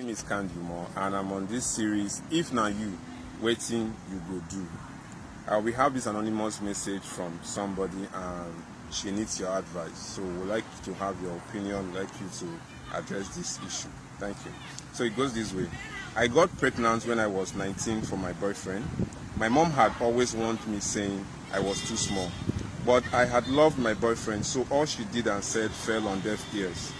name is Kandumo, and I'm on this series, If Na You, Waiting You Go Do. We have this anonymous message from somebody, and she needs your advice. So we'd like to have your opinion, we'd like you to address this issue. Thank you. So it goes this way. I got pregnant when I was 19 for my boyfriend. My mom had always warned me, saying I was too small. But I had loved my boyfriend, so all she did and said fell on deaf ears.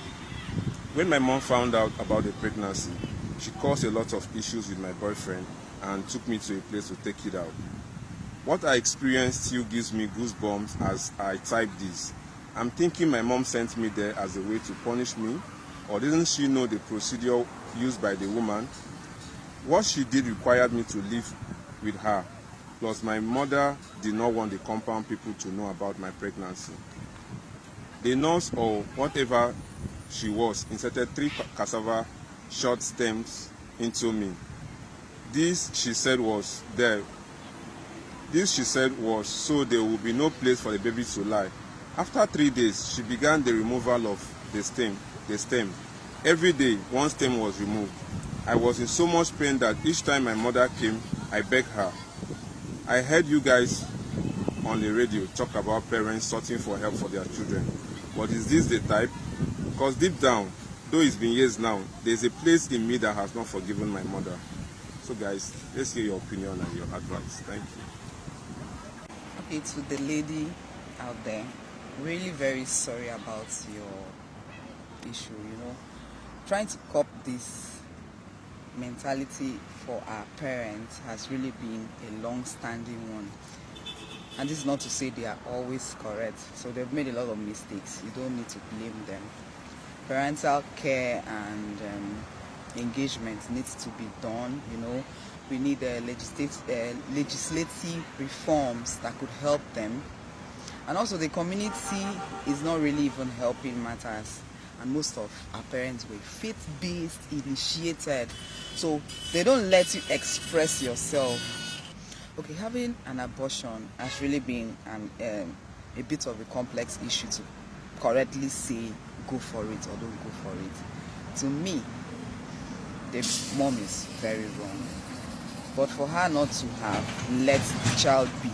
When my mom found out about the pregnancy, she caused a lot of issues with my boyfriend and took me to a place to take it out. What I experienced still gives me goosebumps as I type this. I'm thinking my mom sent me there as a way to punish me, or didn't she know the procedure used by the woman? What she did required me to live with her, plus my mother did not want the compound people to know about my pregnancy. The nurse, or whatever she was, inserted 3 cassava short stems into me. This, she said, was so there would be no place for the baby to lie. After 3 days, she began the removal of the stem. Every day, 1 stem was removed. I was in so much pain that each time my mother came, I begged her. I heard you guys on the radio talk about parents searching for help for their children. But is this the type? Because deep down, though it's been years now, there's a place in me that has not forgiven my mother. So guys, let's hear your opinion and your advice. Thank you. Okay, to the lady out there, really very sorry about your issue, Trying to cop this mentality for our parents has really been a long-standing one. And this is not to say they are always correct. So they've made a lot of mistakes. You don't need to blame them. Parental care and engagement needs to be done. We need legislative reforms that could help them. And also the community is not really even helping matters. And most of our parents were faith-based, initiated. So they don't let you express yourself. Okay, having an abortion has really been a bit of a complex issue to correctly say go for it or don't go for it. To me, the mom is very wrong. But for her not to have let the child be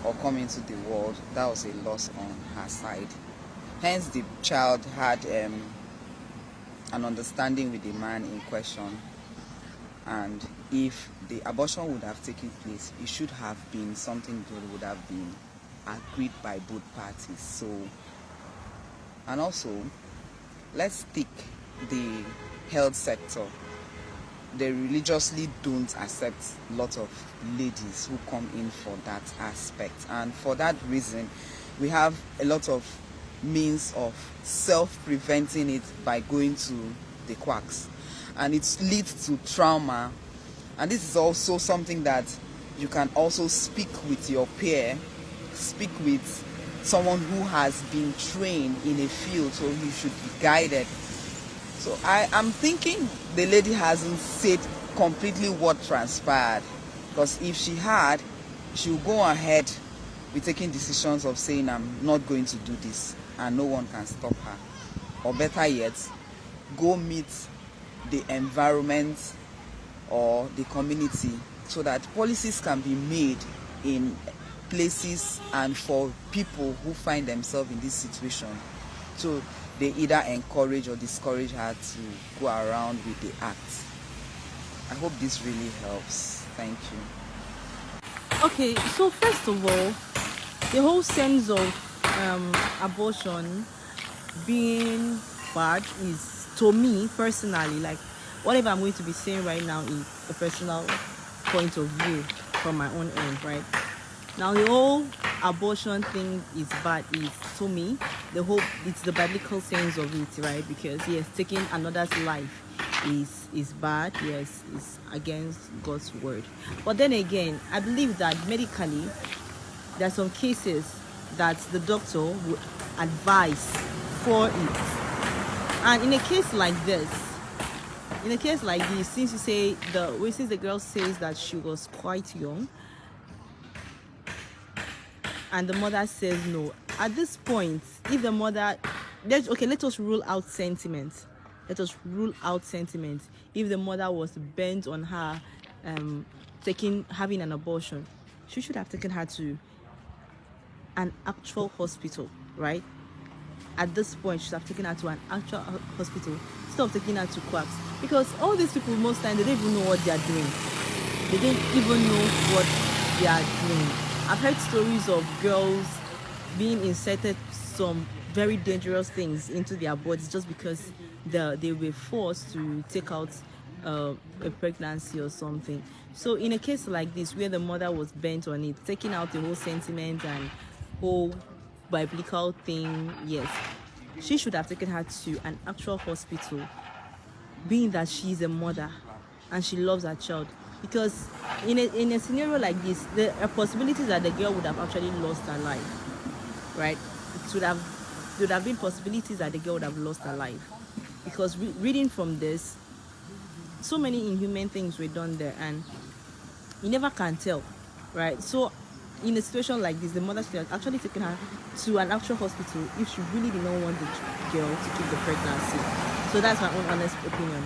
or come into the world, that was a loss on her side. Hence, the child had an understanding with the man in question. And if the abortion would have taken place, it should have been something that would have been agreed by both parties. So, and also, let's take the health sector. They religiously don't accept a lot of ladies who come in for that aspect. And for that reason, we have a lot of means of self-preventing it by going to the quacks. And it leads to trauma. And this is also something that you can also speak with your peer, speak with someone who has been trained in a field, so you should be guided. So I'm thinking the lady hasn't said completely what transpired, because if she had, she would go ahead with taking decisions of saying, I'm not going to do this, and no one can stop her. Or better yet, go meet the environment or the community so that policies can be made in places and for people who find themselves in this situation. So they either encourage or discourage her to go around with the act. I hope this really helps. Thank you. Okay, so first of all, the whole sense of abortion being bad is, to me personally, like whatever I'm going to be saying right now is a personal point of view from my own end, right? Now the whole abortion thing is bad is, to me, it's the biblical sense of it, right? Because yes, taking another's life is bad, yes, it's against God's word. But then again, I believe that medically there are some cases that the doctor would advise for it. And in a case like this, since you say since the girl says that she was quite young and the mother says no, at this point, if the mother, let us rule out sentiment. let us rule out sentiment. If the mother was bent on her having an abortion, she should have taken her to an actual hospital, right? At this point, she should have taken her to an actual hospital instead of taking her to quacks. Because all these people, most times, they don't even know what they are doing. They didn't even know what they are doing. I've heard stories of girls being inserted some very dangerous things into their bodies just because they were forced to take out a pregnancy or something. So in a case like this, where the mother was bent on it, taking out the whole sentiment and whole biblical thing, yes, she should have taken her to an actual hospital, being that she's a mother and she loves her child. Because in a scenario like this, there are possibilities that the girl would have actually lost her life, right? There would have been possibilities that the girl would have lost her life. Because reading from this, so many inhuman things were done there, and you never can tell, right? So in a situation like this, the mother should have actually taken her to an actual hospital if she really did not want the girl to keep the pregnancy. So that's my own honest opinion.